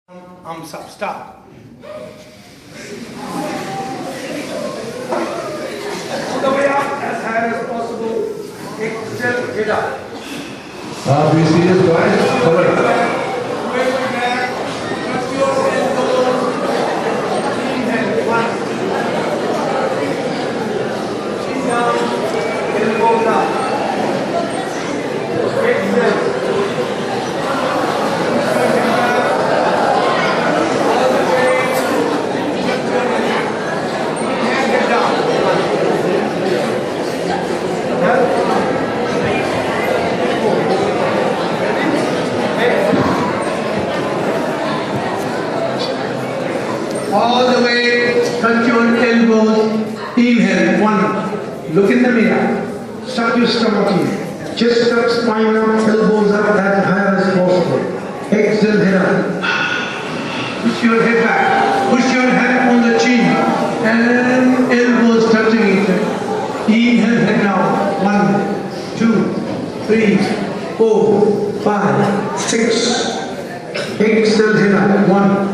Stop, stop. All the way up as high as possible. Exhale, get up. Be serious, guys. Correct. Way back. Touch your elbows. Inhale, one. Chin down, elbows up. Exhale. All the way, touch your elbows, inhale, one, look in the mirror, suck your stomach in, chest up, spine up, elbows up as high as possible, exhale, head up, push your head back, push your head on the chin, and elbows touching each other, inhale, head down, 1, 2, 3, 4, 5, 6, exhale, head up, 1,